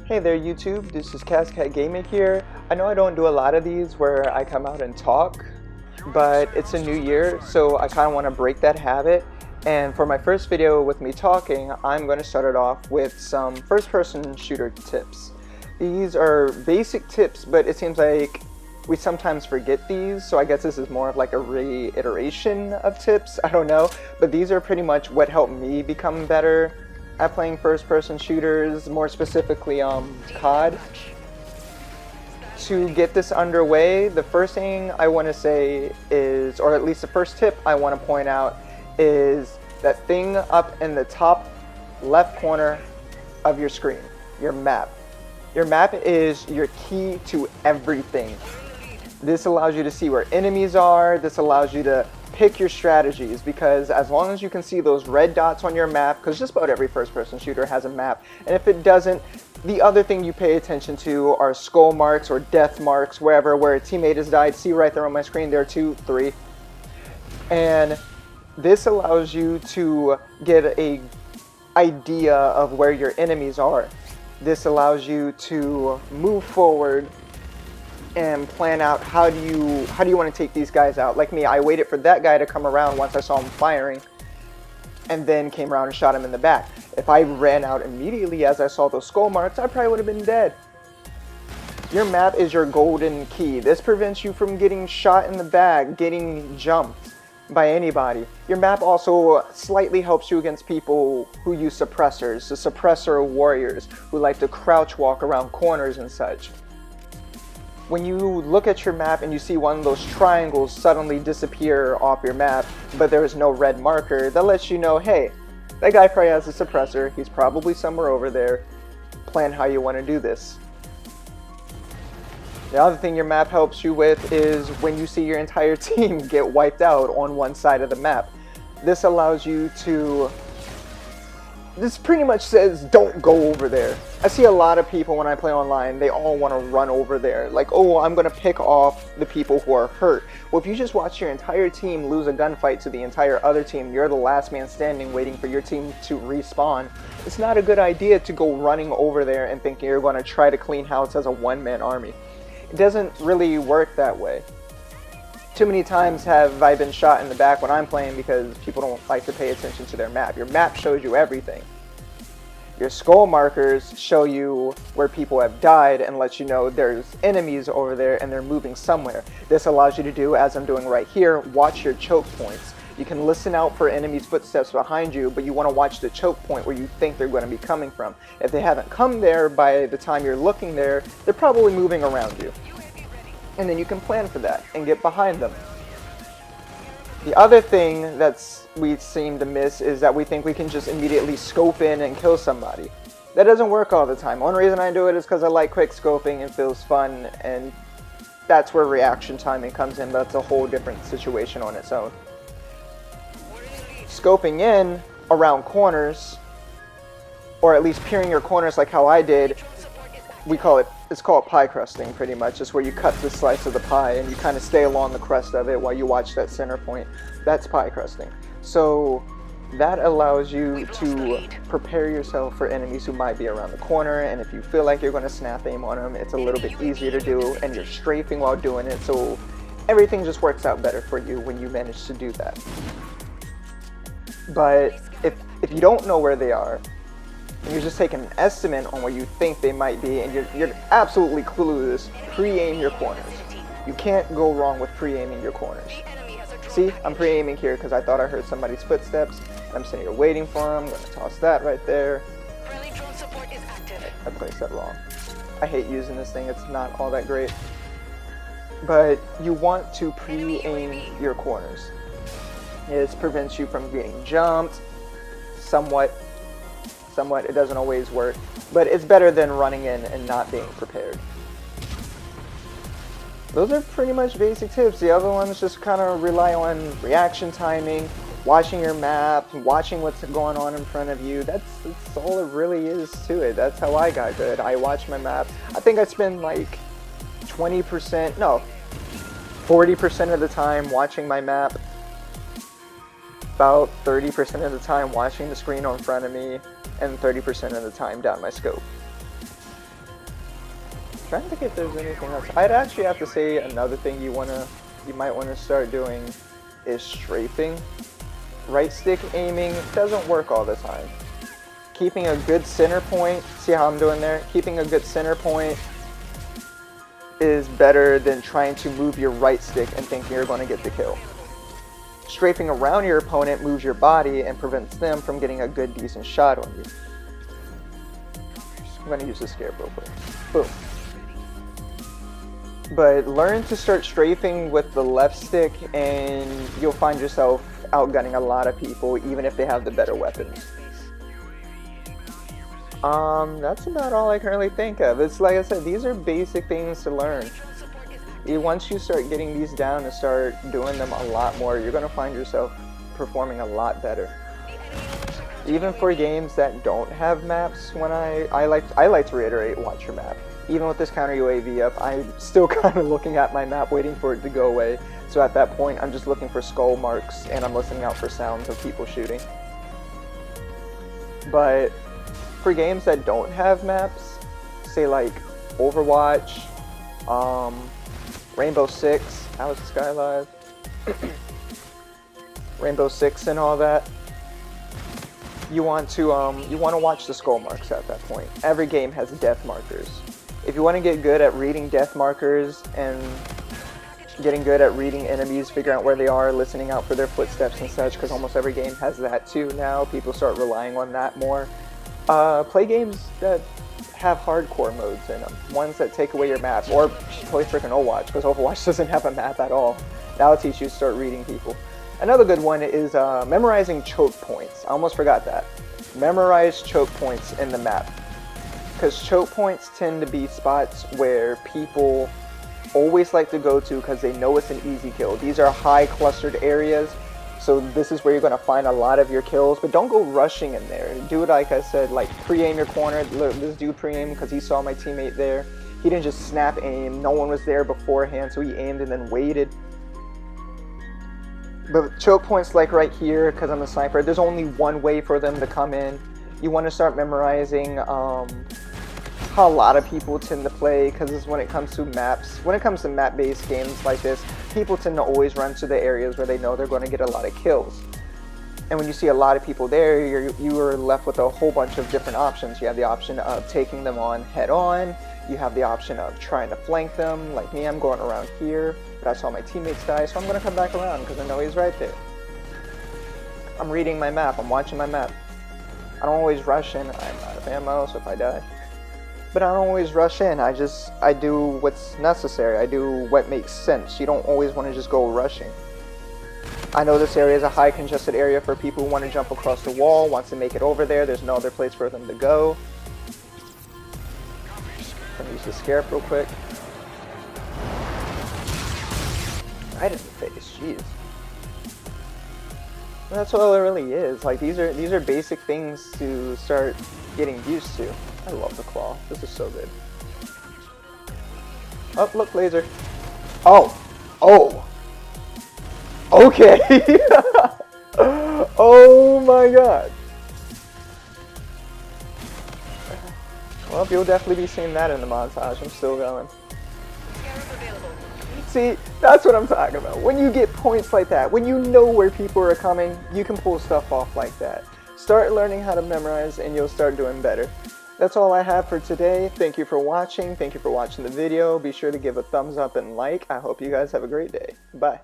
Hey there YouTube, this is CasCat Gaming here. I know I don't do a lot of these where I come out and talk, but it's a new year, so I kind of want to break that habit. And for my first video with me talking, I'm going to start it off with some first-person shooter tips. These are basic tips, but it seems like we sometimes forget these, so I guess this is more of like a reiteration of tips, I don't know. But these are pretty much what helped me become better at playing first-person shooters, more specifically COD. To get this underway, the first thing I want to say is, or at least the first tip I want to point out, is that thing up in the top left corner of your screen, your map. Your map is your key to everything. This allows you to see where enemies are, this allows you to pick your strategies, because as long as you can see those red dots on your map, because just about every first-person shooter has a map, and if it doesn't, the other thing you pay attention to are skull marks or death marks, wherever where a teammate has died. See right there on my screen, there are 2, 3. And this allows you to get a idea of where your enemies are. This allows you to move forward and plan out how do you want to take these guys out. Like me, I waited for that guy to come around once I saw him firing, and then came around and shot him in the back. If I ran out immediately as I saw those skull marks, I probably would have been dead. Your map is your golden key. This prevents you from getting shot in the back, getting jumped by anybody. Your map also slightly helps you against people who use suppressors, the suppressor warriors who like to crouch walk around corners and such. When you look at your map and you see one of those triangles suddenly disappear off your map, but there is no red marker, that lets you know, hey, that guy probably has a suppressor, he's probably somewhere over there. Plan how you want to do this. The other thing your map helps you with is when you see your entire team get wiped out on one side of the map. This allows you to... This pretty much says, don't go over there. I see a lot of people when I play online, they all want to run over there. Like, oh, I'm going to pick off the people who are hurt. Well, if you just watch your entire team lose a gunfight to the entire other team, you're the last man standing waiting for your team to respawn. It's not a good idea to go running over there and thinking you're going to try to clean house as a one-man army. It doesn't really work that way. Too many times have I been shot in the back when I'm playing because people don't like to pay attention to their map. Your map shows you everything. Your skull markers show you where people have died and let you know there's enemies over there and they're moving somewhere. This allows you to do, as I'm doing right here, watch your choke points. You can listen out for enemies' footsteps behind you, but you want to watch the choke point where you think they're going to be coming from. If they haven't come there by the time you're looking there, they're probably moving around you. And then you can plan for that and get behind them. The other thing we seem to miss is that we think we can just immediately scope in and kill somebody. That doesn't work all the time. One reason I do it is because I like quick scoping and feels fun, and that's where reaction timing comes in, but that's a whole different situation on its own. Scoping in around corners, or at least peering your corners like how I did, it's called pie crusting pretty much. It's where you cut the slice of the pie and you kind of stay along the crust of it while you watch that center point. That's pie crusting. So that allows you to prepare yourself for enemies who might be around the corner, and if you feel like you're going to snap aim on them, it's a little bit easier to do, and you're strafing while doing it, so everything just works out better for you when you manage to do that. But if you don't know where they are, and you're just taking an estimate on where you think they might be, and you're absolutely clueless, pre-aim your corners. You can't go wrong with pre-aiming your corners. See, I'm pre-aiming here because I thought I heard somebody's footsteps, and I'm sitting here waiting for them. I'm going to toss that right there. I placed that wrong. I hate using this thing, it's not all that great. But you want to pre-aim your corners. It prevents you from getting jumped, somewhat. It doesn't always work, but it's better than running in and not being prepared. Those are pretty much basic tips. The other ones just kind of rely on reaction timing, watching your map, watching what's going on in front of you. That's all it really is to it. That's how I got good. I watch my map. I think I spend like 40% of the time watching my map, about 30% of the time watching the screen in front of me, and 30% of the time down my scope. trying to think if there's anything else. I'd actually have to say another thing you might want to start doing is strafing. Right stick aiming doesn't work all the time. Keeping a good center point, see how I'm doing there? Keeping a good center point is better than trying to move your right stick and thinking you're going to get the kill. Strafing around your opponent moves your body and prevents them from getting a good, decent shot on you. I'm going to use the scare real quick. Boom. But learn to start strafing with the left stick and you'll find yourself outgunning a lot of people, even if they have the better weapons. That's about all I currently think of. It's like I said, these are basic things to learn. Once you start getting these down and start doing them a lot more, you're going to find yourself performing a lot better. Even for games that don't have maps, when I like to reiterate, watch your map. Even with this counter UAV up, I'm still kind of looking at my map, waiting for it to go away. So at that point, I'm just looking for skull marks and I'm listening out for sounds of people shooting. But for games that don't have maps, say like Overwatch, Rainbow Six, how is this guy alive? Rainbow Six and all that. You want to watch the skull marks at that point. Every game has death markers. If you want to get good at reading death markers and getting good at reading enemies, figuring out where they are, listening out for their footsteps and such, because almost every game has that too now. People start relying on that more. Play games that have hardcore modes in them, ones that take away your map, or play freaking Overwatch, because Overwatch doesn't have a map at all. That'll teach you to start reading people. Another good one is memorizing choke points. I almost forgot that. Memorize choke points in the map, because choke points tend to be spots where people always like to go to because they know it's an easy kill. These are high clustered areas, so this is where you're going to find a lot of your kills, but don't go rushing in there. Do it like I said, like pre-aim your corner. Look, this dude pre-aimed because he saw my teammate there. He didn't just snap aim. No one was there beforehand, so he aimed and then waited. But choke points like right here, because I'm a sniper, there's only one way for them to come in. You want to start memorizing how a lot of people tend to play, because when it comes to maps, when it comes to map-based games like this, people tend to always run to the areas where they know they're going to get a lot of kills. And when you see a lot of people there, you are left with a whole bunch of different options. You have the option of taking them on head-on. You have the option of trying to flank them. Like me, I'm going around here, but I saw my teammates die, so I'm going to come back around because I know he's right there. I'm reading my map. I'm watching my map. I don't always rush in. I'm out of ammo, so if I die. But I don't always rush in. I do what's necessary. I do what makes sense. You don't always want to just go rushing. I know this area is a high congested area for people who want to jump across the wall, wants to make it over there. There's no other place for them to go. I'm gonna use the scarab real quick. Right in the face, jeez. And that's all it really is. Like these are basic things to start getting used to. I love the claw. This is so good. Oh, look, laser. Oh. Oh. Okay. Oh my god. Well, you'll definitely be seeing that in the montage. I'm still going. See, that's what I'm talking about. When you get points like that, when you know where people are coming, you can pull stuff off like that. Start learning how to memorize and you'll start doing better. That's all I have for today. Thank you for watching. Thank you for watching the video. Be sure to give a thumbs up and like. I hope you guys have a great day. Bye.